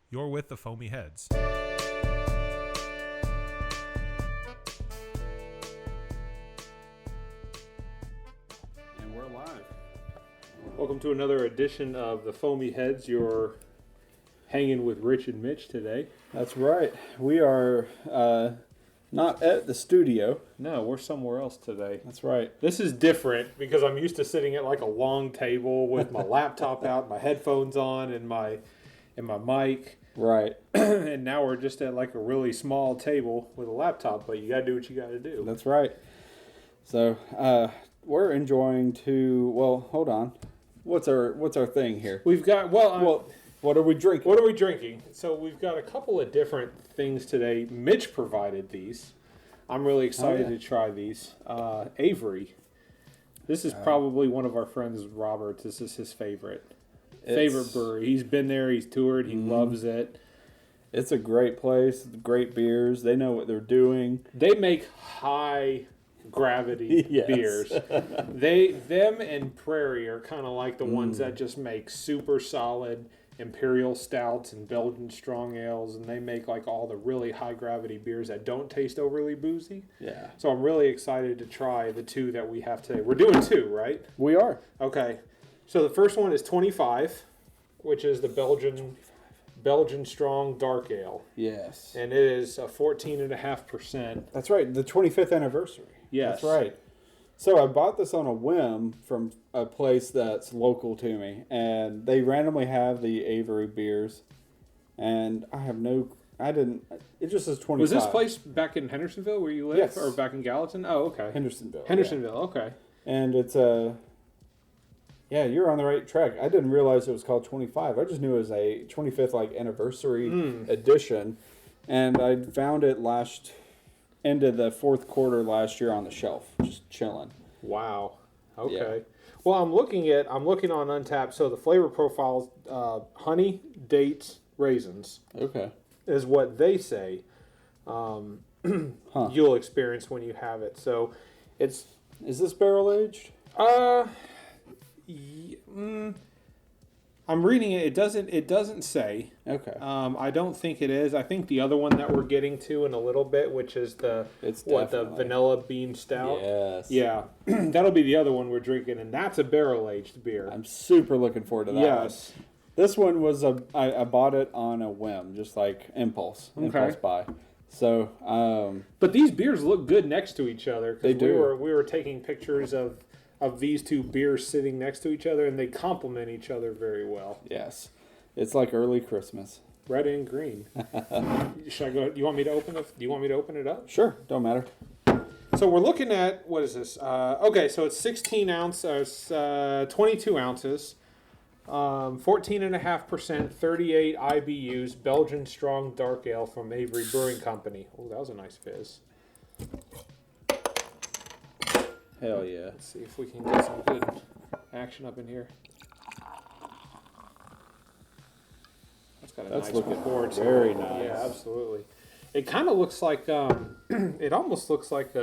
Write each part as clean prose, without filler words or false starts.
You're with the Foamy Heads. And we're live. Welcome to another edition of the Foamy Heads. You're hanging with Rich and Mitch today. That's right. We are not at the studio. No, we're somewhere else today. That's right. This is different because I'm used to sitting at like a long table with my laptop out, my headphones on, and my mic. Right. And now we're just at like a really small table with a laptop, but you got to do what you got to do. That's right. So we're enjoying to. Well, hold on. What's our thing here? We've got What are we drinking? What are we drinking? So we've got a couple of different things today. Mitch provided these. I'm really excited to try these. Avery. This is probably one of our friends, Robert. This is his favorite brewery. He's been there. He's toured. He loves it. It's a great place. Great beers. They know what they're doing. They make high gravity beers. Them and Prairie are kind of like the ones that just make super solid imperial stouts and Belgian strong ales, and they make like all the really high gravity beers that don't taste overly boozy. Yeah. So I'm really excited to try the two that we have today. We're doing two, right? We are. Okay. So the first one is 25, which is the Belgian strong dark ale. Yes. And it is a 14.5%. That's right. The 25th anniversary. Yes. That's right. So I bought this on a whim from a place that's local to me, and they randomly have the Avery beers, and it just says 25. Was this place back in Hendersonville where you live? Yes. Or back in Gallatin? Oh, okay. Hendersonville. Hendersonville, okay. And it's yeah, you're on the right track. I didn't realize it was called 25. I just knew it was a 25th anniversary edition, and I found it end of the fourth quarter last year on the shelf, just chilling. Wow. Okay. Yeah. Well, I'm looking on Untappd. So the flavor profiles, honey, dates, raisins. Okay. Is what they say. You'll experience when you have it. So it's Is this barrel aged? I'm reading it. It doesn't say. Okay. I don't think it is. I think the other one that we're getting to in a little bit, which is the vanilla bean stout. Yes. Yeah, that'll be the other one we're drinking, and that's a barrel aged beer. I'm super looking forward to that. Yes. One. This one was I bought it on a whim, just like impulse buy. So, but these beers look good next to each other. They do. We were taking pictures of these two beers sitting next to each other, and they complement each other very well. Yes, it's like early Christmas. Red and green. Should I go? Do you want me to open it? Do you want me to open it up? Sure, don't matter. So we're looking at, what is this? Okay, so it's 16 ounces, 22 ounces, 14.5%, 38 IBUs, Belgian strong dark ale from Avery Brewing Company. Oh, that was a nice fizz. Hell yeah. Let's see if we can get some good action up in here. That's nice looking pour too. very nice. Yeah, absolutely. It kind of looks like, it almost looks like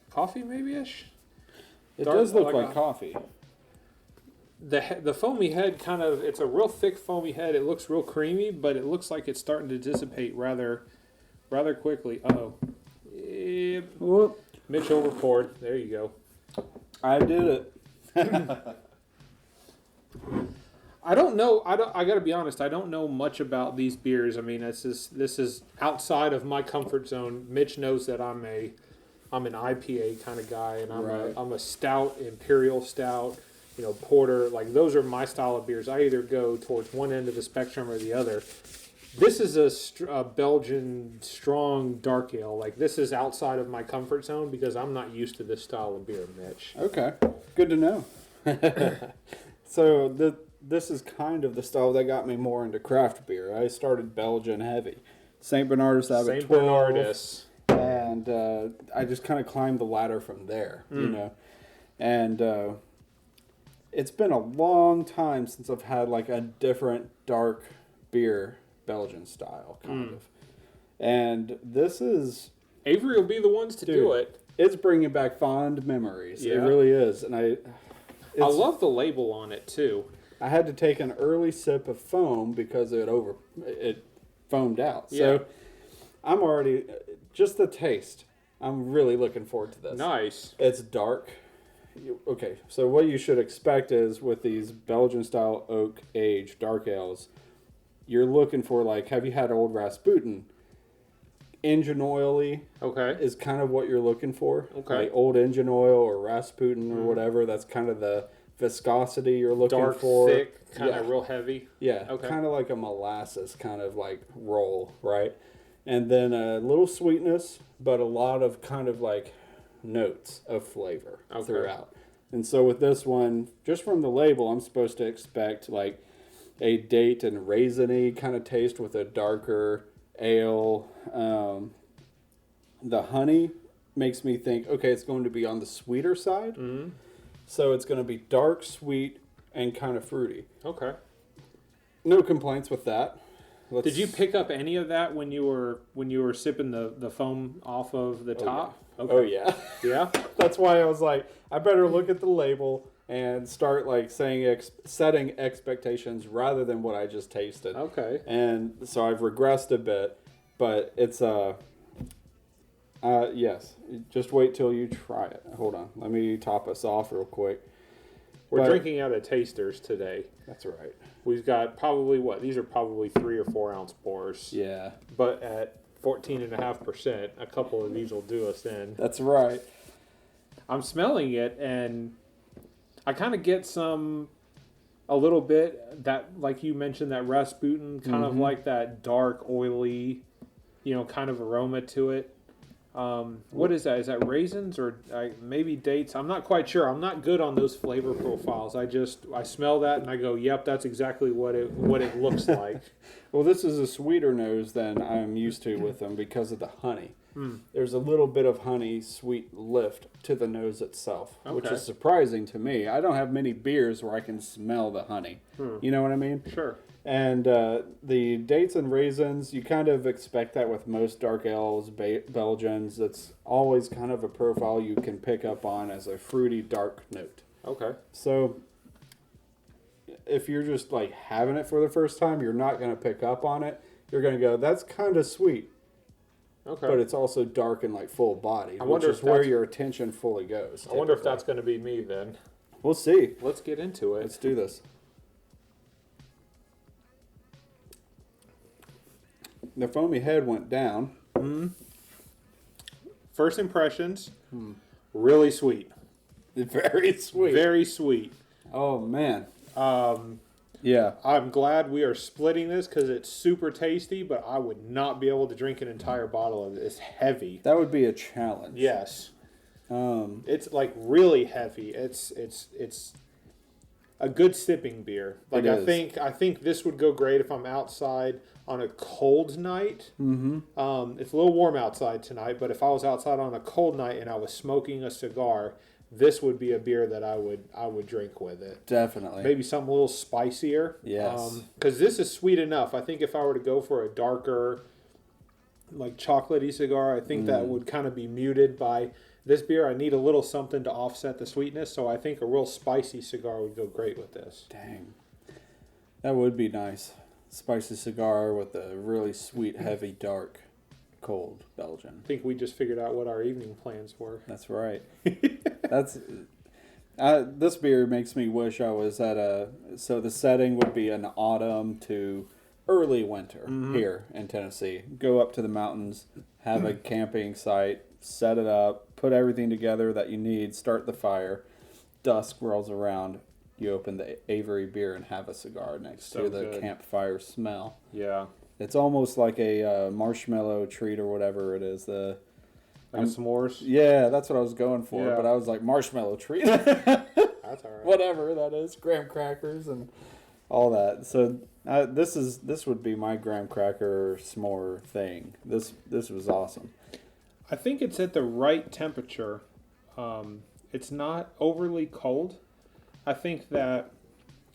coffee maybe-ish? It does look like coffee. The foamy head it's a real thick foamy head. It looks real creamy, but it looks like it's starting to dissipate rather quickly. Uh-oh. Whoop. Mitch overpoured. There you go. I did it. I don't know. I got to be honest. I don't know much about these beers. I mean, this is outside of my comfort zone. Mitch knows that I'm an IPA kind of guy, and I'm a stout, imperial stout, porter. Like those are my style of beers. I either go towards one end of the spectrum or the other. This is a Belgian strong dark ale. Like this is outside of my comfort zone because I'm not used to this style of beer, Mitch. Okay, good to know. So this is kind of the style that got me more into craft beer. I started Belgian heavy, St. Bernardus Abbot 12, Bernardus, and I just kind of climbed the ladder from there, And it's been a long time since I've had like a different dark beer, Belgian style kind of. And this is Avery will be the ones to do it. It's bringing back fond memories. Yeah. It really is, and I love the label on it too. I had to take an early sip of foam because it foamed out. Yeah. So I'm already, just the taste. I'm really looking forward to this. Nice. It's dark. Okay, so what you should expect is with these Belgian-style oak aged dark ales, you're looking for, like, have you had Old Rasputin? Engine oily is kind of what you're looking for. Okay. Like old engine oil or Rasputin or whatever. That's kind of the viscosity you're looking for. Dark, thick, kind of real heavy. Yeah, kind of like a molasses kind of like roll, right? And then a little sweetness, but a lot of kind of like notes of flavor throughout. And so with this one, just from the label, I'm supposed to expect like a date and raisiny kind of taste with a darker ale. The honey makes me think, okay, it's going to be on the sweeter side. Mm-hmm. So it's going to be dark, sweet, and kind of fruity. Okay. No complaints with that. Did you pick up any of that when you were sipping the foam off of the top? Yeah. Okay. Oh yeah. Yeah. That's why I was like, I better look at the label and start like setting expectations rather than what I just tasted. Okay. And so I've regressed a bit, but it's yes. Just wait till you try it. Hold on. Let me top us off real quick. We're drinking out of tasters today. That's right. We've got probably these are probably 3 or 4 ounce pours. Yeah. But at 14.5%, a couple of these will do us in. That's right. I'm smelling it, and I kind of get a little bit that, like you mentioned, that Rasputin, kind of like that dark, oily, kind of aroma to it. What is that? Is that raisins or maybe dates? I'm not quite sure. I'm not good on those flavor profiles. I smell that and I go, yep, that's exactly what it looks like. Well, this is a sweeter nose than I'm used to with them because of the honey. There's a little bit of honey sweet lift to the nose itself, which is surprising to me. I don't have many beers where I can smell the honey. You know what I mean? Sure. And the dates and raisins, you kind of expect that with most dark ales, Belgians. It's always kind of a profile you can pick up on as a fruity dark note. Okay. So if you're just like having it for the first time, you're not going to pick up on it. You're going to go, that's kind of sweet. Okay. But it's also dark and like full body, which is where your attention fully goes. I wonder if that's going to be me then. We'll see. Let's get into it. Let's do this. The foamy head went down. First impressions, really sweet. Very sweet. Very sweet. Oh, man. Yeah. I'm glad we are splitting this because it's super tasty, but I would not be able to drink an entire bottle of it. It's heavy. That would be a challenge. Yes. It's like really heavy. It's a good sipping beer. Like I think this would go great if I'm outside on a cold night. Mm-hmm. It's a little warm outside tonight, but if I was outside on a cold night and I was smoking a cigar, this would be a beer that I would drink with it. Definitely. Maybe something a little spicier. Yes. Because this is sweet enough. I think if I were to go for a darker, like chocolatey cigar, I think that would kind of be muted by this beer. I need a little something to offset the sweetness, so I think a real spicy cigar would go great with this. Dang. That would be nice. Spicy cigar with a really sweet, heavy, dark, cold Belgian. I think we just figured out what our evening plans were. That's right. This beer makes me wish I was at so the setting would be an autumn to early winter here in Tennessee. Go up to the mountains, have a camping site, set it up, put everything together that you need, start the fire. Dusk rolls around, you open the Avery beer and have a cigar next to the campfire smell. Yeah. It's almost like a marshmallow treat or whatever it is. Like s'mores? Yeah, that's what I was going for, but I was like, marshmallow treat. That's all right. Whatever that is, graham crackers and all that. So this would be my graham cracker s'more thing. This was awesome. I think it's at the right temperature. It's not overly cold. I think that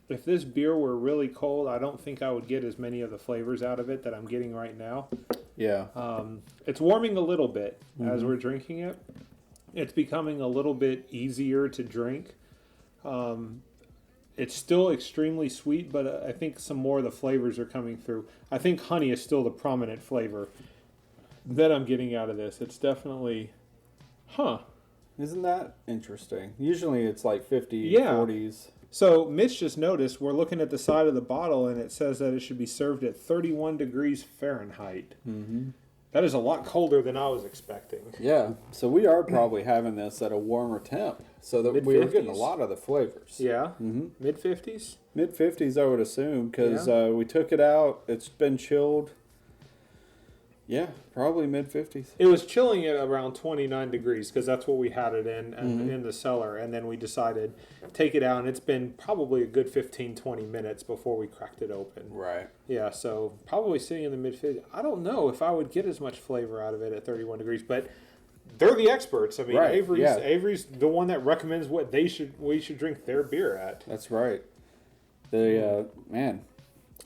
if this beer were really cold, I don't think I would get as many of the flavors out of it that I'm getting right now. Yeah. It's warming a little bit as we're drinking it. It's becoming a little bit easier to drink. It's still extremely sweet, but I think some more of the flavors are coming through. I think honey is still the prominent flavor that I'm getting out of this. It's definitely, Isn't that interesting? Usually it's like 50, Yeah. 40s. So Mitch just noticed we're looking at the side of the bottle, and it says that it should be served at 31 degrees Fahrenheit. Mm-hmm. That is a lot colder than I was expecting. Yeah, so we are probably having this at a warmer temp, so that we were getting a Mid-50s? lot of the flavors. Yeah, Mm-hmm. mid-50s. Mid-50s, I would assume, because we took it out. It's been chilled. Yeah, probably mid-50s. It was chilling at around 29 degrees because that's what we had it in the cellar, and then we decided to take it out, and it's been probably a good 15, 20 minutes before we cracked it open. Right. Yeah, so probably sitting in the mid-50s. I don't know if I would get as much flavor out of it at 31 degrees, but they're the experts. I mean, Right, Avery's the one that recommends what we should drink their beer at. That's right. Man.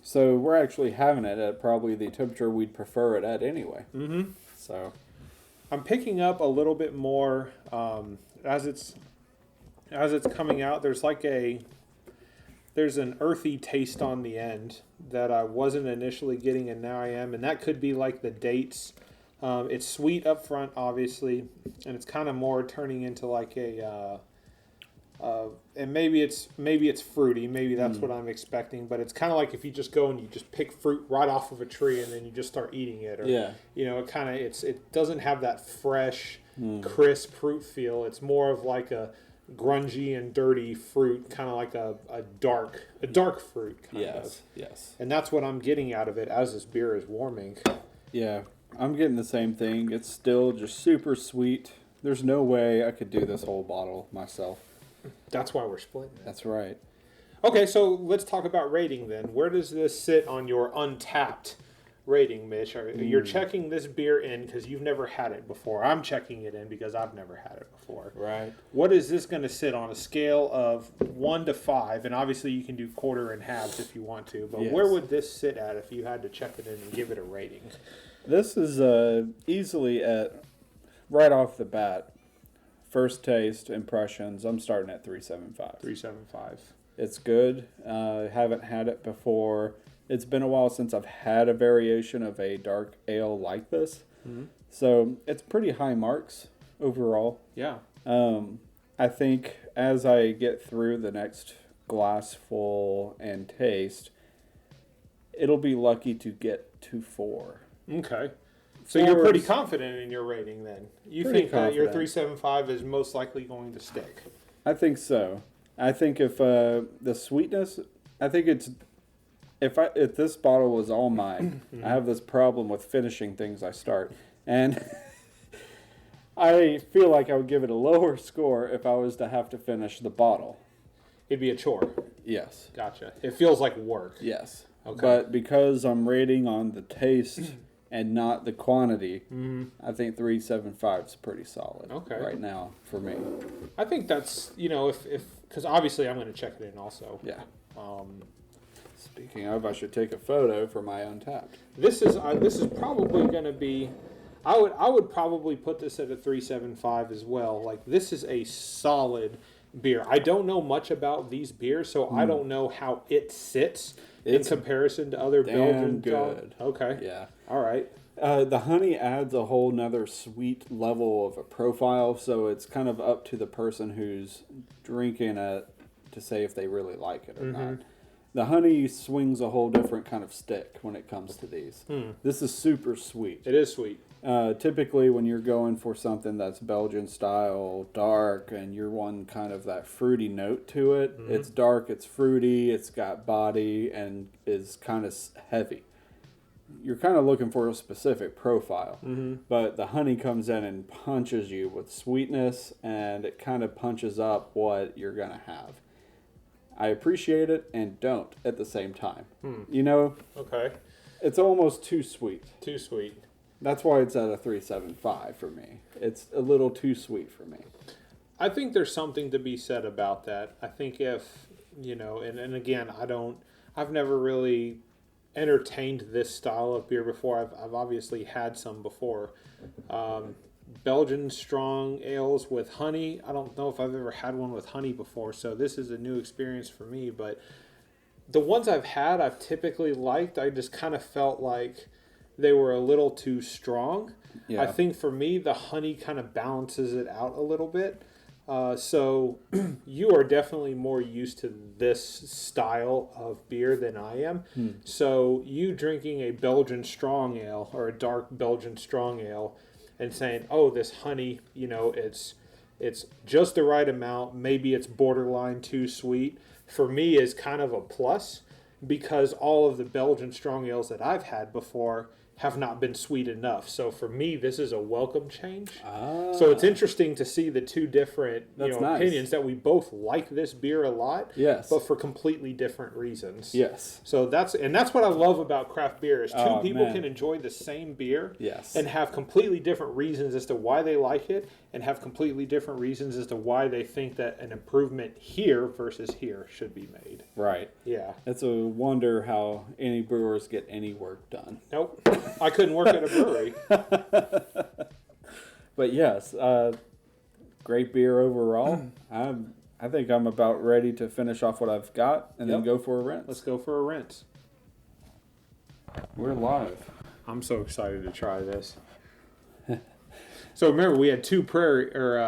So we're actually having it at probably the temperature we'd prefer it at anyway. Mm-hmm. So I'm picking up a little bit more as it's coming out. There's an earthy taste on the end that I wasn't initially getting, and now I am, and that could be like the dates. It's sweet up front, obviously, and it's kind of more turning into like and maybe it's fruity. Maybe that's what I'm expecting. But it's kind of like if you just go and you just pick fruit right off of a tree and then you just start eating it. Or, it doesn't have that fresh, crisp fruit feel. It's more of like a grungy and dirty fruit, kind of like a dark fruit. Kind of. Yes. And that's what I'm getting out of it as this beer is warming. Yeah, I'm getting the same thing. It's still just super sweet. There's no way I could do this whole bottle myself. That's why we're splitting it. That's right. Okay, so let's talk about rating then. Where does this sit on your Untapped rating, Mitch? You're checking this beer in because you've never had it before. I'm checking it in because I've never had it before. Right. What is this going to sit on a scale of 1 to 5? And obviously you can do quarter and halves if you want to. But where would this sit at if you had to check it in and give it a rating? This is easily at, right off the bat, first taste impressions, I'm starting at 3.75. 3.75. It's good. Haven't had it before. It's been a while since I've had a variation of a dark ale like this. Mm-hmm. So it's pretty high marks overall. Yeah. I think as I get through the next glass full and taste, it'll be lucky to get to 4. Okay. So you're pretty confident in your rating then? You think that your 3.75 is most likely going to stick? I think so. I think if the sweetness, I think it's, if this bottle was all mine, I have this problem with finishing things I start. And I feel like I would give it a lower score if I was to have to finish the bottle. It'd be a chore. Yes. Gotcha. It feels like work. Yes. Okay. But because I'm rating on the taste and not the quantity, I think 3.75 is pretty solid right now for me. I think that's, if because obviously I'm going to check it in also. Yeah. Speaking of, I should take a photo for my Untapped. This is probably going to be, I would probably put this at a 3.75 as well. Like, this is a solid beer. I don't know much about these beers, so I don't know how it sits in comparison to other Belgian. Good. Okay. Yeah. All right. The honey adds a whole nother sweet level of a profile, so it's kind of up to the person who's drinking it to say if they really like it or not. The honey swings a whole different kind of stick when it comes to these. This is super sweet. It is sweet. Typically, when you're going for something that's Belgian style, dark, and you're wanting kind of that fruity note to it, it's dark, it's fruity, it's got body, and is kind of heavy. You're kind of looking for a specific profile, but the honey comes in and punches you with sweetness, and it kind of punches up what you're going to have. I appreciate it and don't at the same time. Okay. It's almost too sweet. Too sweet. That's why it's at a 3.75 for me. It's a little too sweet for me. I think there's something to be said about that. I think if, and again, I've never really entertained this style of beer before. I've obviously had some before. Belgian strong ales with honey. I don't know if I've ever had one with honey before, so this is a new experience for me. But the ones I've had, I've typically liked. I just kind of felt like they were a little too strong. Yeah. I think for me, the honey kind of balances it out a little bit. So you are definitely more used to this style of beer than I am. So you drinking a Belgian strong ale or a dark Belgian strong ale and saying, oh, this honey, it's just the right amount. Maybe it's borderline too sweet. For me is kind of a plus because all of the Belgian strong ales that I've had before have not been sweet enough. So for me, this is a welcome change. So it's interesting to see the two different opinions that we both like this beer a lot, yes, but for completely different reasons. Yes. So that's what I love about craft beer is two people can enjoy the same beer, yes, and have completely different reasons as to why they like it, and have completely different reasons as to why they think that an improvement here versus here should be made. Right. Yeah. It's a wonder how any brewers get any work done. Nope. I couldn't work at a brewery. But yes, great beer overall. I think I'm about ready to finish off what I've got and then go for a rinse. Let's go for a rinse. We're live. I'm so excited to try this. So remember, we had two Averys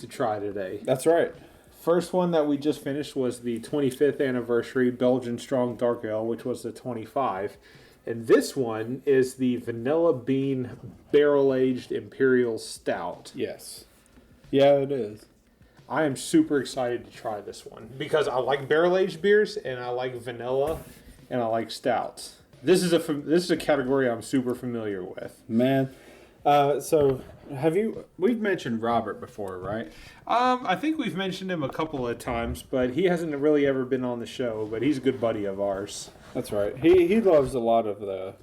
to try today. That's right. First one that we just finished was the 25th anniversary Belgian Strong Dark Ale, which was the 25. And this one is the Vanilla Bean Barrel Aged Imperial Stout. Yes. Yeah, it is. I am super excited to try this one because I like barrel aged beers and I like vanilla and I like stouts. This is a category I'm super familiar with. Man. So we've mentioned Robert before, right? I think we've mentioned him a couple of times, but he hasn't really ever been on the show, but he's a good buddy of ours. That's right. He loves a lot of the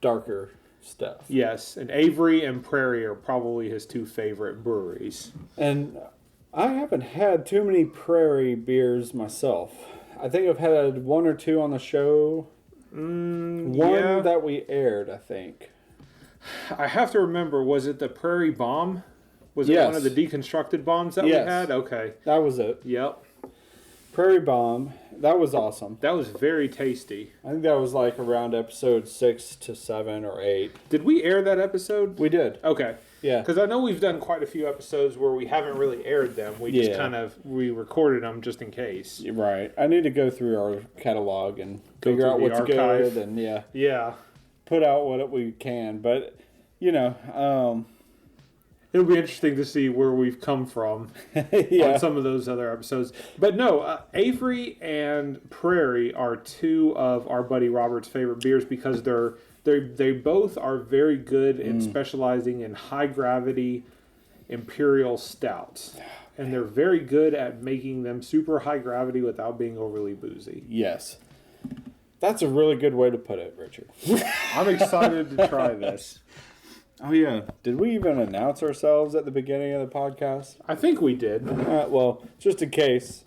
darker stuff. Yes, and Avery and Prairie are probably his two favorite breweries. And I haven't had too many Prairie beers myself. I think I've had one or two on the show. One that we aired, I think. I have to remember, was it the Prairie Bomb? Was it one of the deconstructed bombs that we had? Okay. That was it. Yep. Prairie Bomb. That was awesome. That was very tasty. I think that was like around episode 6 to 7 or 8. Did we air that episode? We did. Okay. Yeah. Because I know we've done quite a few episodes where we haven't really aired them. We just we recorded them just in case. Right. I need to go through our catalog and figure out what's good and put out what we can. But, it'll be interesting to see where we've come from on some of those other episodes. But no, Avery and Prairie are two of our buddy Robert's favorite beers because they both are very good in specializing in high gravity imperial stouts. And they're very good at making them super high gravity without being overly boozy. Yes. That's a really good way to put it, Richard. I'm excited to try this. Oh, yeah. Did we even announce ourselves at the beginning of the podcast? I think we did. Well, just in case.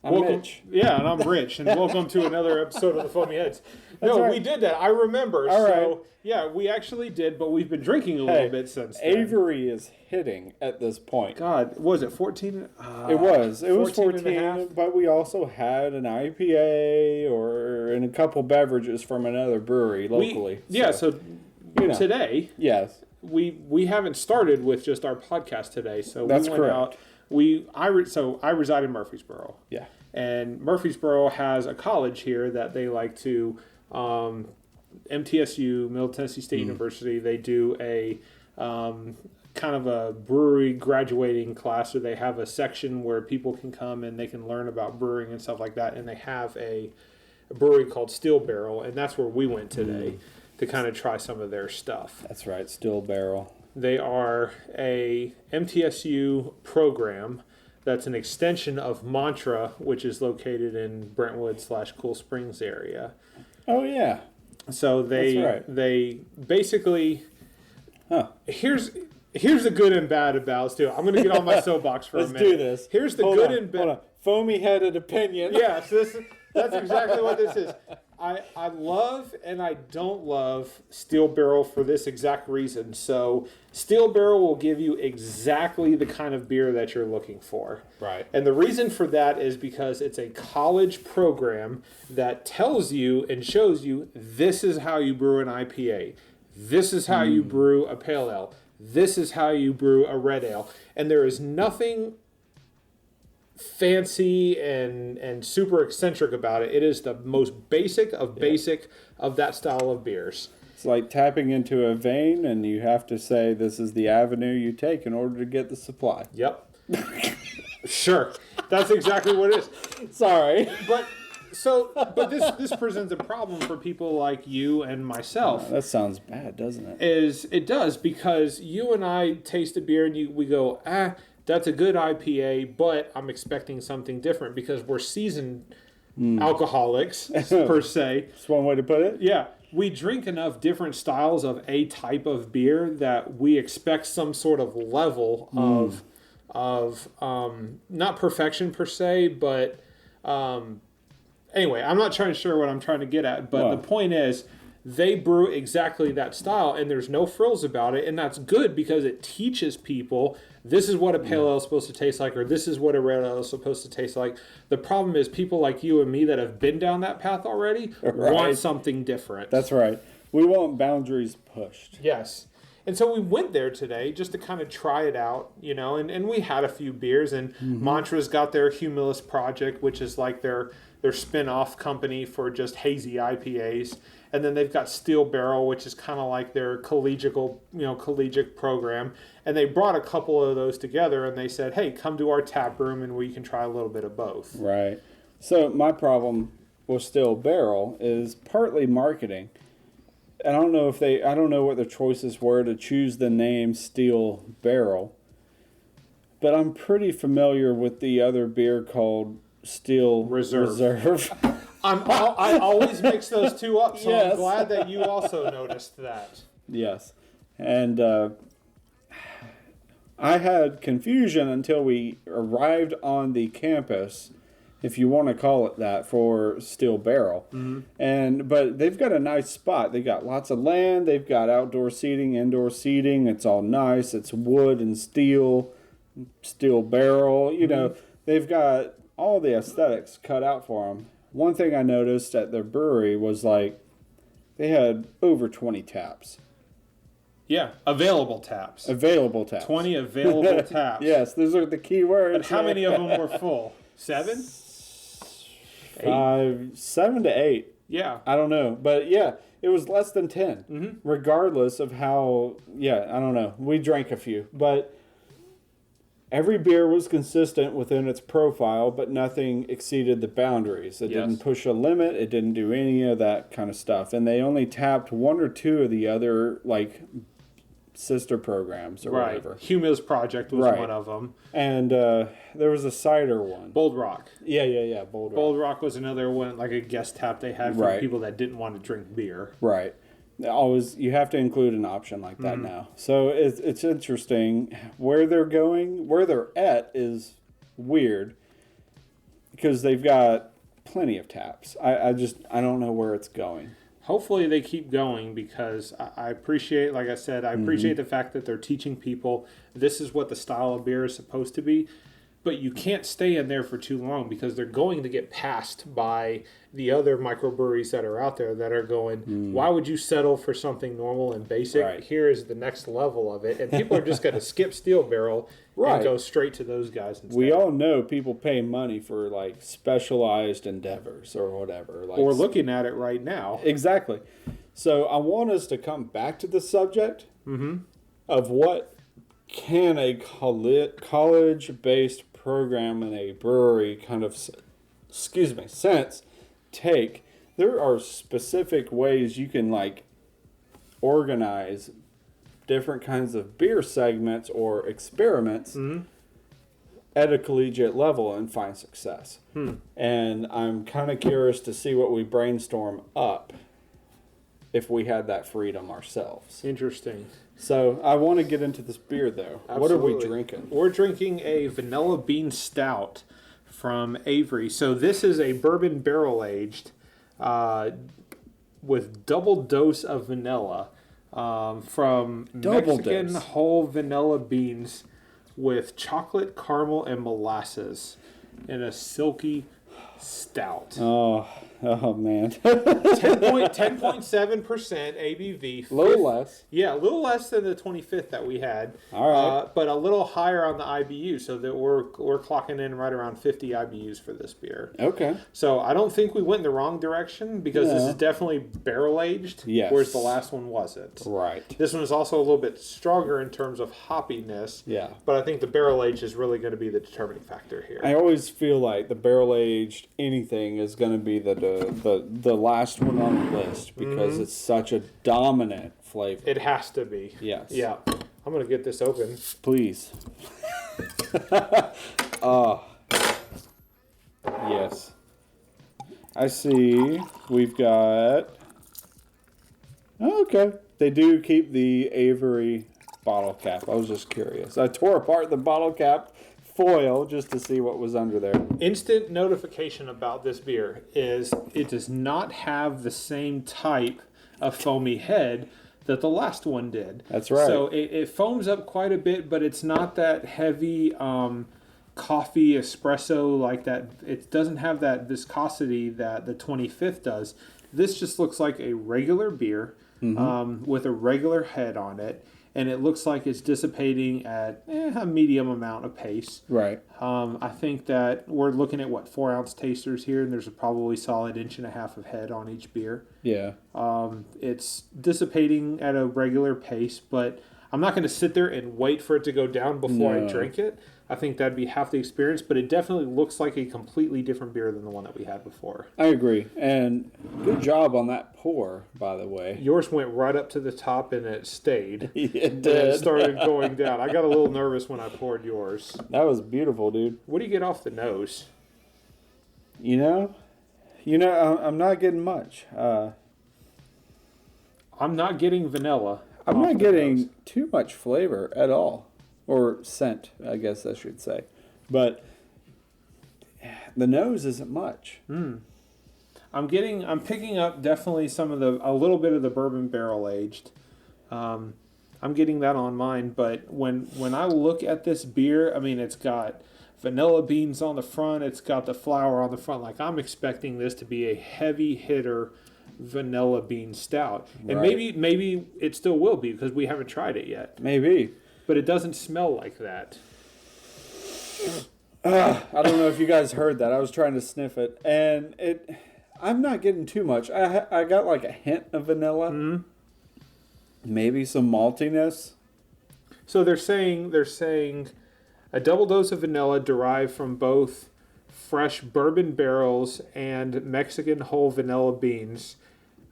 I'm Mitch. Yeah, and I'm Rich, and welcome to another episode of the Foamy Heads. We did that. I remember. All right. Yeah, we actually did, but we've been drinking a little bit since then. Avery is hitting at this point. God, was it 14? It was 14, but we also had an IPA and a couple beverages from another brewery locally. So today, yes, we haven't started with just our podcast today. So that's we went out. I reside in Murfreesboro. Yeah, and Murfreesboro has a college here that they like to. MTSU, Middle Tennessee State University, they do a kind of a brewery graduating class, where they have a section where people can come and they can learn about brewing and stuff like that. And they have a brewery called Steel Barrel, and that's where we went today to kind of try some of their stuff. That's right, Steel Barrel. They are a MTSU program that's an extension of Mantra, which is located in Brentwood/Cool Springs area. Oh, yeah. So they basically here's the good and bad about Steel. I'm going to get on my soapbox for a minute. Let's do this. Here's the good and bad. Foamy-headed opinion. Yes, that's exactly what this is. I love and I don't love Steel Barrel for this exact reason. So Steel Barrel will give you exactly the kind of beer that you're looking for. Right. And the reason for that is because it's a college program that tells you and shows you this is how you brew an IPA. This is how you brew a pale ale. This is how you brew a red ale. And there is nothing fancy and super eccentric about it. It is the most basic of that style of beers. It's like tapping into a vein, and you have to say this is the avenue you take in order to get the supply. Yep. Sure. That's exactly what it is. Sorry. But this presents a problem for people like you and myself. That sounds bad, doesn't it? It does, because you and I taste a beer and we go, that's a good IPA, but I'm expecting something different because we're seasoned alcoholics, per se. That's one way to put it. Yeah. We drink enough different styles of a type of beer that we expect some sort of level of not perfection per se, but anyway, I'm not sure what I'm trying to get at, but the point is they brew exactly that style and there's no frills about it, and that's good because it teaches people this is what a pale ale is supposed to taste like, or this is what a red ale is supposed to taste like. The problem is people like you and me that have been down that path already want something different. That's right. We want boundaries pushed. Yes. And so we went there today just to kind of try it out, and we had a few beers, and Mantra's got their Humulus project, which is like their spin-off company for just hazy IPAs. And then they've got Steel Barrel, which is kind of like their collegiate program. And they brought a couple of those together and they said, hey, come to our tap room and we can try a little bit of both. Right. So my problem with Steel Barrel is partly marketing. I don't know what their choices were to choose the name Steel Barrel, but I'm pretty familiar with the other beer called Steel Reserve. I always mix those two up, so yes. I'm glad that you also noticed that. Yes. And I had confusion until we arrived on the campus, if you want to call it that, for Steel Barrel. But they've got a nice spot. They've got lots of land. They've got outdoor seating, indoor seating. It's all nice. It's wood and steel barrel. They've got all the aesthetics cut out for them. One thing I noticed at their brewery was they had over 20 taps. Yeah, available taps. 20 available taps. Yes, those are the key words. And how many of them were full? 7? 7 to 8. Yeah. I don't know. But yeah, it was less than 10. Regardless of how, I don't know. We drank a few. But every beer was consistent within its profile, but nothing exceeded the boundaries. It didn't push a limit. It didn't do any of that kind of stuff. And they only tapped one or two of the other, sister programs or whatever. Humulus Project was one of them. And there was a cider one. Bold Rock. Yeah. Bold Rock. Bold Rock was another one, like a guest tap they had for people that didn't want to drink beer. Right. Always, you have to include an option like that now. So it's interesting where they're going. Where they're at is weird because they've got plenty of taps. I don't know where it's going. Hopefully they keep going because I appreciate, like I said, appreciate the fact that they're teaching people this is what the style of beer is supposed to be. But you can't stay in there for too long because they're going to get passed by the other microbreweries that are out there that are going, why would you settle for something normal and basic? Right. Here is the next level of it. And people are just going to skip Steel Barrel and go straight to those guys instead. We all know people pay money for specialized endeavors or whatever. We're looking at it right now. Exactly. So I want us to come back to the subject of what can a college-based program in a brewery kind of, sense take. There are specific ways you can organize different kinds of beer segments or experiments at a collegiate level and find success. And I'm kind of curious to see what we brainstorm up if we had that freedom ourselves. Interesting. So I want to get into this beer, though. Absolutely. What are we drinking? We're drinking a vanilla bean stout from Avery. So this is a bourbon barrel aged. with double dose of vanilla from Double Mexican dose. whole vanilla beans with chocolate, caramel, and molasses in a silky stout. Oh man. 10.7% ABV. A little less. Yeah, a little less than the 25th that we had. All right. But a little higher on the IBU, so that we're clocking in right around 50 IBUs for this beer. Okay. So I don't think we went in the wrong direction because this is definitely barrel aged, Yes. whereas the last one wasn't. Right. This one is also a little bit stronger in terms of hoppiness. Yeah. But I think the barrel age is really going to be the determining factor here. I always feel like the barrel aged anything is going to be the last one on the list because it's such a dominant flavor. It has to be. Yes. Yeah. I'm going to get this open. Please. Yes. I see. We've got. Okay. They do keep the Avery bottle cap. I was just curious. I tore apart the bottle cap foil just to see what was under there. Instant notification about this beer is it does not have the same type of foamy head that the last one did. That's right. So it foams up quite a bit, but it's not that heavy coffee espresso like that. It doesn't have that viscosity that the 25th does. This just looks like a regular beer with a regular head on it. And it looks like it's dissipating at a medium amount of pace. Right. I think that we're looking at, 4-ounce tasters here, and there's a probably solid 1.5 inches of head on each beer. Yeah. It's dissipating at a regular pace, but I'm not going to sit there and wait for it to go down before I drink it. I think that'd be half the experience, but it definitely looks like a completely different beer than the one that we had before. I agree. And good job on that pour, by the way. Yours went right up to the top and it stayed. It And it did. started going down. I got a little nervous when I poured yours. That was beautiful, dude. What do you get off the nose? You know, I'm not getting much. I'm not getting vanilla. I'm off not the getting nose. too much flavor at all. Or scent, I guess I should say. But the nose isn't much. I'm picking up definitely a little bit of the bourbon barrel aged. I'm getting that on mine, but when I look at this beer, I mean, it's got vanilla beans on the front, it's got the flour on the front. Like, I'm expecting this to be a heavy hitter vanilla bean stout. And Right. maybe it still will be because we haven't tried it yet. Maybe. But it doesn't smell like that. I don't know if you guys heard that. I was trying to sniff it, and I'm not getting too much. I got like a hint of vanilla. Maybe some maltiness. So they're saying a double dose of vanilla derived from both fresh bourbon barrels and Mexican whole vanilla beans,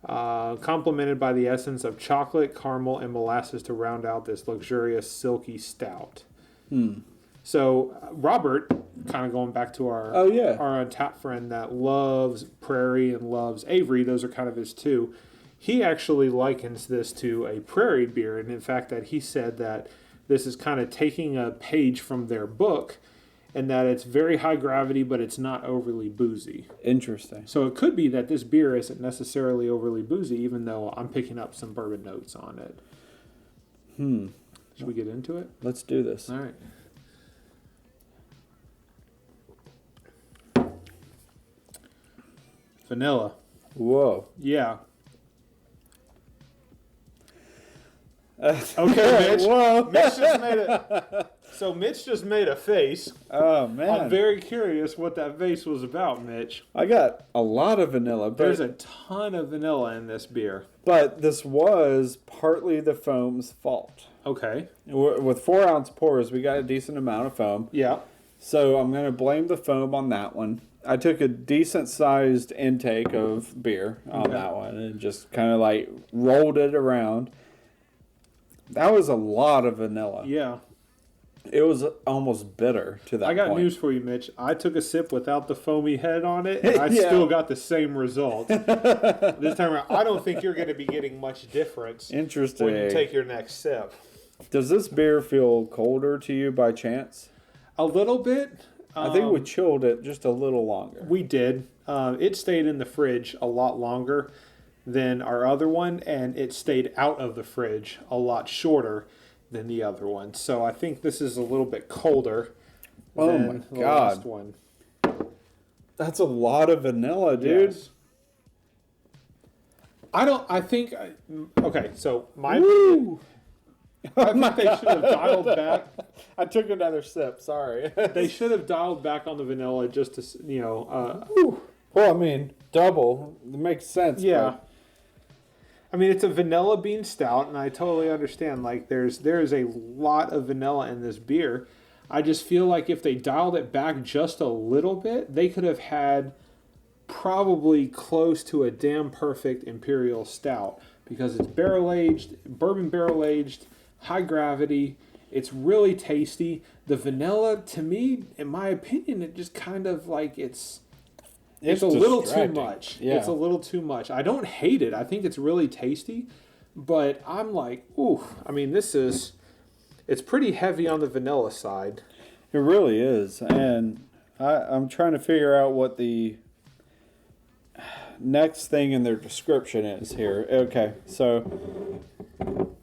complemented by the essence of chocolate, caramel, and molasses to round out this luxurious silky stout. So Robert, kind of going back to our our Untapped friend that loves Prairie and loves Avery, those are kind of his two. He actually likens this to a Prairie beer, and in fact that he said that this is kind of taking a page from their book, and that it's very high gravity, but it's not overly boozy. Interesting. So it could be that this beer isn't necessarily overly boozy, even though I'm picking up some bourbon notes on it. Should we get into it? Let's do this. All right. Vanilla. Whoa. Yeah. Okay, Mitch. Whoa. Mitch just made a. So Mitch just made a face. Oh, man. I'm very curious what that face was about, Mitch. I got a lot of vanilla. There's a ton of vanilla in this beer. But this was partly the foam's fault. Okay. With 4-ounce pours, we got a decent amount of foam. Yeah. So I'm going to blame the foam on that one. I took a decent-sized intake of beer on that one and just kind of like rolled it around. That was a lot of vanilla. Yeah. It was almost bitter to that point. I got news for you, Mitch. I took a sip without the foamy head on it, and I still got the same result. This time around, I don't think you're going to be getting much difference Interesting. when you take your next sip. Does this beer feel colder to you by chance? A little bit. I think we chilled it just a little longer. We did. it stayed in the fridge a lot longer than our other one, and it stayed out of the fridge a lot shorter than the other one. So I think this is a little bit colder than the last one. That's a lot of vanilla, dude. Yes. I think, okay, so my opinion, I think they should have dialed back. I took another sip, sorry. They should have dialed back on the vanilla just to, Well, I mean, double. It makes sense. yeah. I mean, it's a vanilla bean stout, and I totally understand. Like, there is a lot of vanilla in this beer. I just feel like if they dialed it back just a little bit, they could have had probably close to a damn perfect imperial stout, because it's bourbon barrel aged, high gravity. It's really tasty. The vanilla, to me, in my opinion, it just kind of like it's a little too much. Yeah. It's a little too much. I don't hate it. I think it's really tasty, but I'm like, ooh. I mean, it's pretty heavy on the vanilla side. It really is, and I'm trying to figure out what the next thing in their description is here. Okay, so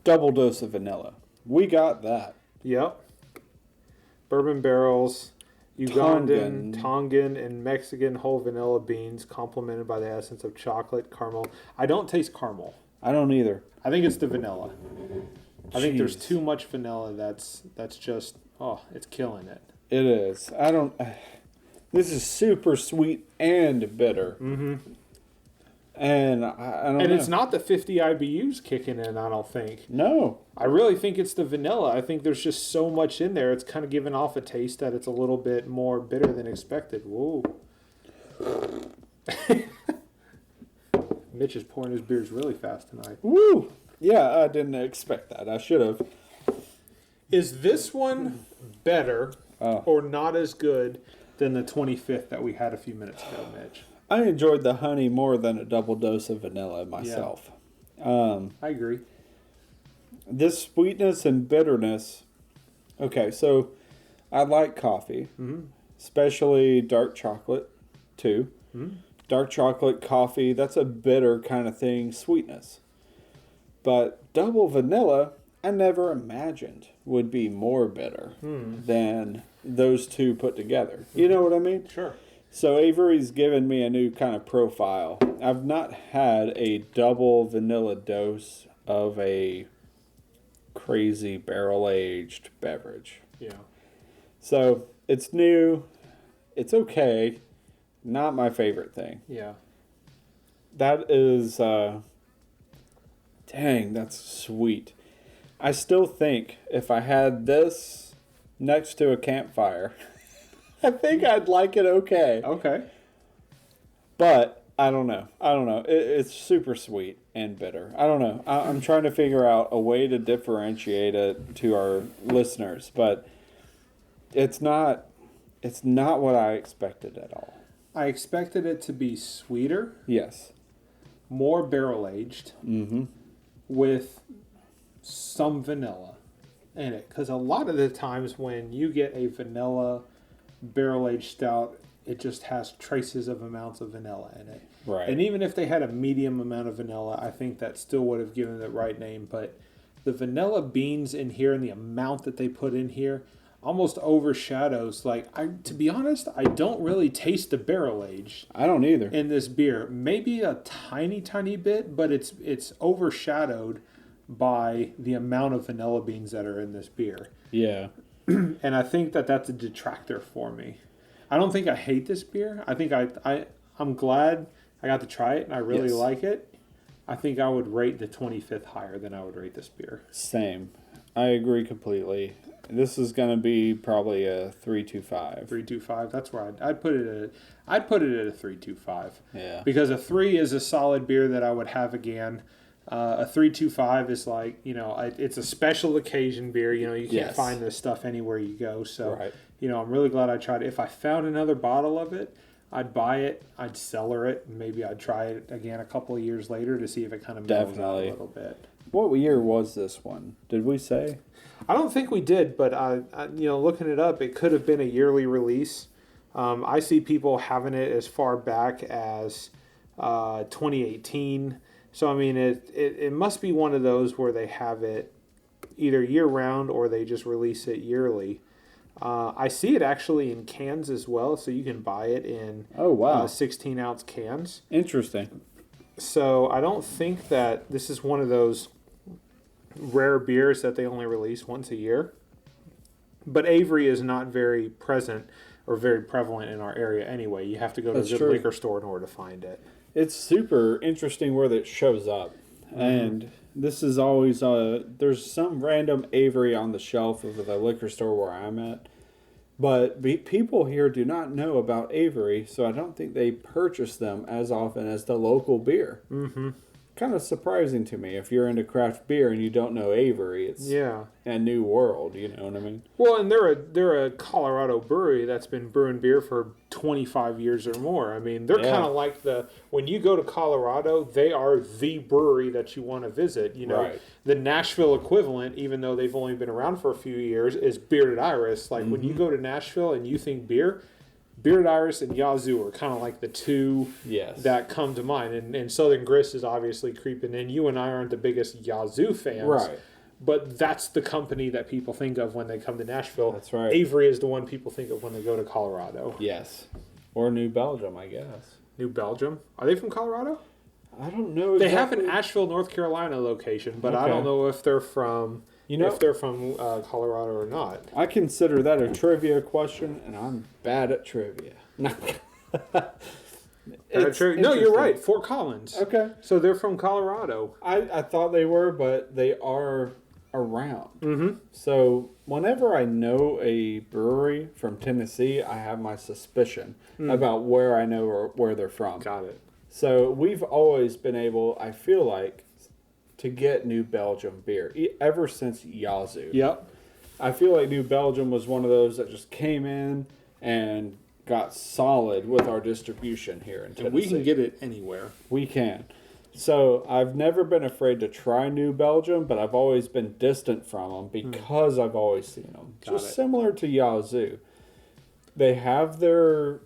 double dose of vanilla. We got that. Yep. Bourbon barrels, Ugandan, Tongan, and Mexican whole vanilla beans, complemented by the essence of chocolate, caramel. I don't taste caramel. I don't either. I think it's the vanilla. I think there's Jeez. too much vanilla. That's just, it's killing it. It is. This is super sweet and bitter. Mm-hmm. And I don't know. And it's not the 50 IBUs kicking in, I don't think. No. I really think it's the vanilla. I think there's just so much in there. It's kind of giving off a taste that it's a little bit more bitter than expected. Whoa. Mitch is pouring his beers really fast tonight. Woo! Yeah, I didn't expect that. I should have. Is this one better or not as good than the 25th that we had a few minutes ago, Mitch? I enjoyed the honey more than a double dose of vanilla myself. I agree. This sweetness and bitterness. Okay, so I like coffee, especially dark chocolate too. Mm-hmm. Dark chocolate, coffee, that's a bitter kind of thing, sweetness. But double vanilla, I never imagined would be more bitter than those two put together. You know what I mean? Sure. So Avery's given me a new kind of profile. I've not had a double vanilla dose of a crazy barrel-aged beverage. Yeah. So it's new. It's okay. Not my favorite thing. Yeah. That is... dang, that's sweet. I still think if I had this next to a campfire... I think I'd like it okay. Okay. But I don't know. It's super sweet and bitter. I don't know. I'm trying to figure out a way to differentiate it to our listeners, but it's not what I expected at all. I expected it to be sweeter, Yes. more barrel aged, with some vanilla in it. Because a lot of the times when you get a vanilla barrel-aged stout, it just has traces of amounts of vanilla in it. Right. And even if they had a medium amount of vanilla, I think that still would have given it the right name. But the vanilla beans in here and the amount that they put in here almost overshadows. To be honest, I don't really taste the barrel-aged. I don't either. In this beer. Maybe a tiny, tiny bit, but it's overshadowed by the amount of vanilla beans that are in this beer. Yeah. And I think that's a detractor for me. I don't think I hate this beer. I think I'm glad I got to try it, and I really like it. I think I would rate the 25th higher than I would rate this beer. Same. I agree completely. This is going to be probably a 3.25. 3.25. That's where I'd put it at. I'd put it at a 3.25. Yeah. Because a 3 is a solid beer that I would have again. A 3.25 is like, it's a special occasion beer. You can't find this stuff anywhere you go. So, I'm really glad I tried it. If I found another bottle of it, I'd buy it, I'd cellar it, and maybe I'd try it again a couple of years later to see if it kind of mellows out a little bit. What year was this one? Did we say? I don't think we did, but looking it up, it could have been a yearly release. I see people having it as far back as 2018. So I mean, it must be one of those where they have it either year round or they just release it yearly. I see it actually in cans as well, so you can buy it in 16-ounce cans. Interesting. So I don't think that this is one of those rare beers that they only release once a year. But Avery is not very present or very prevalent in our area anyway. You have to go to a good liquor store in order to find it. It's super interesting where that shows up. And this is always, there's some random Avery on the shelf of the liquor store where I'm at. But people here do not know about Avery, so I don't think they purchase them as often as the local beer. Mm-hmm. Kind of surprising to me. If you're into craft beer and you don't know Avery, it's a new world, you know what I mean? Well, and they're a Colorado brewery that's been brewing beer for 25 years or more. I mean, they're kind of like when you go to Colorado, they are the brewery that you want to visit. You know, the Nashville equivalent, even though they've only been around for a few years, is Bearded Iris. Like when you go to Nashville and you think beer, Bearded Iris and Yazoo are kind of like the two that come to mind. And Southern Grist is obviously creeping in. You and I aren't the biggest Yazoo fans. Right. But that's the company that people think of when they come to Nashville. That's right. Avery is the one people think of when they go to Colorado. Yes. Or New Belgium, I guess. New Belgium? Are they from Colorado? I don't know. They have an Asheville, North Carolina location, but I don't know if they're from... if they're from Colorado or not. I consider that a trivia question, and I'm bad at trivia. No, you're right. Fort Collins. Okay. So they're from Colorado. I thought they were, but they are around. Mm-hmm. So whenever I know a brewery from Tennessee, I have my suspicion about where I know or where they're from. Got it. So we've always been able, I feel like, to get New Belgium beer ever since Yazoo. Yep. I feel like New Belgium was one of those that just came in and got solid with our distribution here in Tennessee. And we can get it anywhere. We can. So I've never been afraid to try New Belgium, but I've always been distant from them because I've always seen them. Similar to Yazoo. They have their,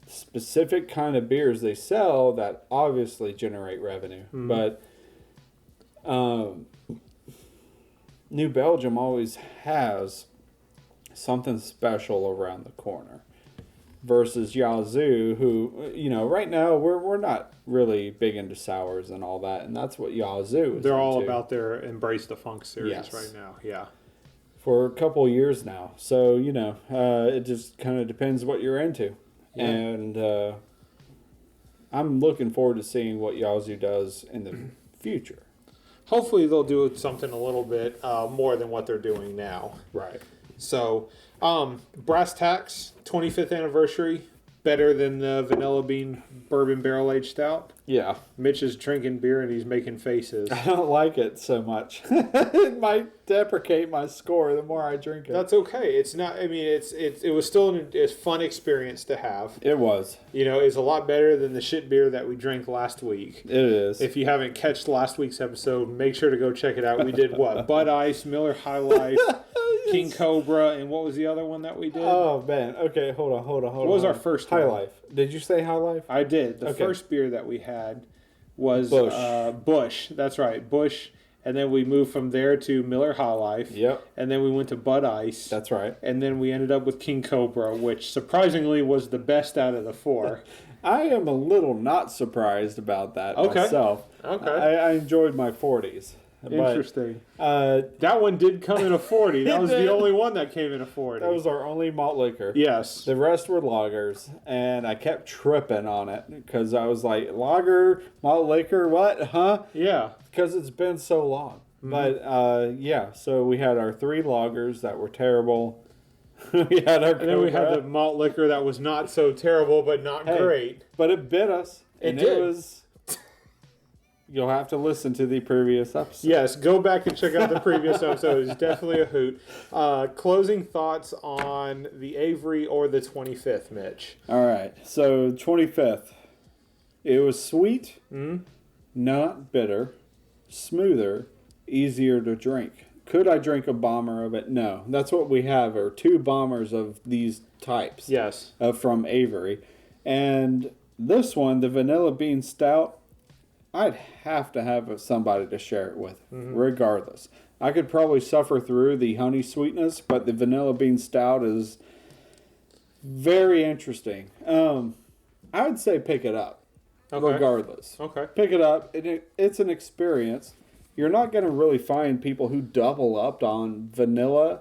specific kind of beers they sell that obviously generate revenue. Mm-hmm. But New Belgium always has something special around the corner versus Yazoo, who, right now we're not really big into sours and all that, and that's what Yazoo is. They're all about their Embrace the Funk series right now, for a couple years now. So, it just kind of depends what you're into. Yeah. And I'm looking forward to seeing what Yazoo does in the future. Hopefully they'll do something a little bit more than what they're doing now. Right. So, Brass Tacks, 25th anniversary, better than the Vanilla Bean Bourbon Barrel Aged Stout. Yeah. Mitch is drinking beer and he's making faces. I don't like it so much. It might deprecate my score the more I drink it. That's okay. It's not, it was still a fun experience to have. It was. It's a lot better than the shit beer that we drank last week. It is. If you haven't catched last week's episode, make sure to go check it out. We did what? Bud Ice, Miller High Life, King Cobra, and what was the other one that we did? Oh, man. Okay, hold on. What was our first High one? Life. Did you say High Life? I did. The first beer that we had was Bush. That's right, Bush. And then we moved from there to Miller High Life. Yep. And then we went to Bud Ice. That's right. And then we ended up with King Cobra, which surprisingly was the best out of the four. I am a little not surprised about that myself. Okay. I enjoyed my 40s. Interesting. That one did come in a 40. That was the only one that came in a 40. That was our only malt liquor. Yes. The rest were lagers, and I kept tripping on it because I was like, lager, malt liquor, what? Huh? Yeah. Because it's been so long. Mm-hmm. But, so we had our 3 lagers that were terrible. We had our Cobra. And then we had the malt liquor that was not so terrible, but not great. But it bit us. It did. It was... You'll have to listen to the previous episode. Yes, go back and check out the previous episode. It's definitely a hoot. Closing thoughts on the Avery or the 25th, Mitch? All right. So, 25th. It was sweet, not bitter, smoother, easier to drink. Could I drink a bomber of it? No. That's what we have, are 2 bombers of these types. Yes. From Avery. And this one, the Vanilla Bean Stout, I'd have to have somebody to share it with, regardless. I could probably suffer through the honey sweetness, but the Vanilla Bean Stout is very interesting. I would say pick it up, regardless. Okay. Pick it up. It's an experience. You're not going to really find people who double up on vanilla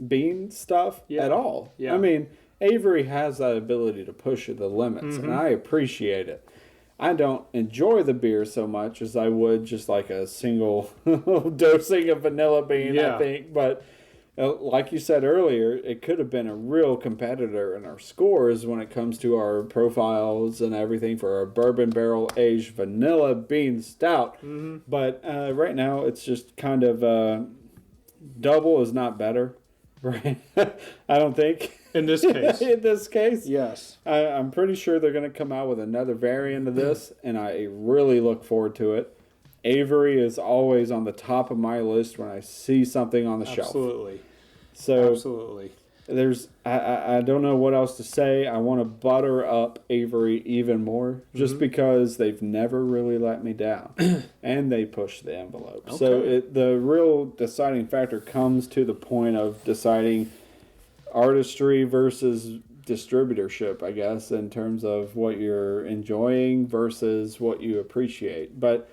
bean stuff at all. Yeah. I mean, Avery has that ability to push the limits, and I appreciate it. I don't enjoy the beer so much as I would just like a single dosing of vanilla bean, I think. But like you said earlier, it could have been a real competitor in our scores when it comes to our profiles and everything for our bourbon barrel aged vanilla bean stout. But right now, it's just kind of double is not better, right? I don't think. In this case. In this case. Yes. I'm pretty sure they're going to come out with another variant of this, and I really look forward to it. Avery is always on the top of my list when I see something on the shelf. Absolutely. So absolutely. There's I don't know what else to say. I want to butter up Avery even more, just because they've never really let me down, and they push the envelope. Okay. So the real deciding factor comes to the point of deciding artistry versus distributorship, I guess, in terms of what you're enjoying versus what you appreciate. But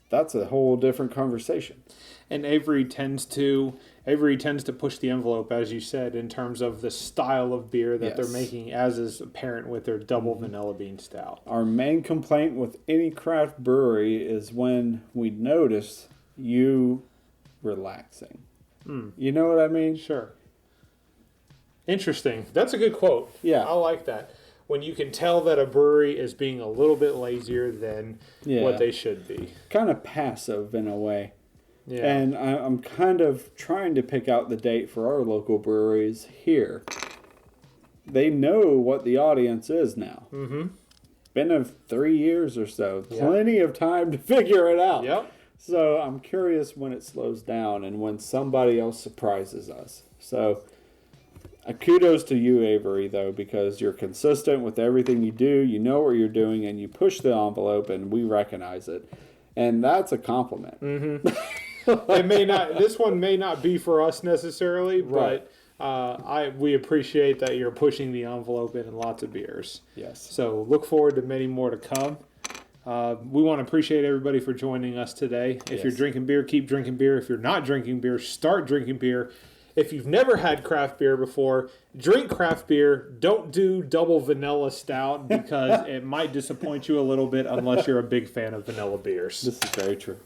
that's a whole different conversation. And Avery tends to push the envelope, as you said, in terms of the style of beer that they're making, as is apparent with their double vanilla bean stout. Our main complaint with any craft brewery is when we notice you relaxing. You know what I mean? Sure. Interesting. That's a good quote. Yeah. I like that. When you can tell that a brewery is being a little bit lazier than what they should be. Kind of passive in a way. Yeah. And I'm kind of trying to pick out the date for our local breweries here. They know what the audience is now. Been of 3 years or so. Plenty of time to figure it out. Yep. So I'm curious when it slows down and when somebody else surprises us. So kudos to you, Avery, though, because you're consistent with everything you do. You know what you're doing, and you push the envelope, and we recognize it. And that's a compliment. It may not. This one may not be for us necessarily, but we appreciate that you're pushing the envelope in lots of beers. Yes. So look forward to many more to come. We want to appreciate everybody for joining us today. If you're drinking beer, keep drinking beer. If you're not drinking beer, start drinking beer. If you've never had craft beer before, drink craft beer. Don't do double vanilla stout because it might disappoint you a little bit unless you're a big fan of vanilla beers. This is very true.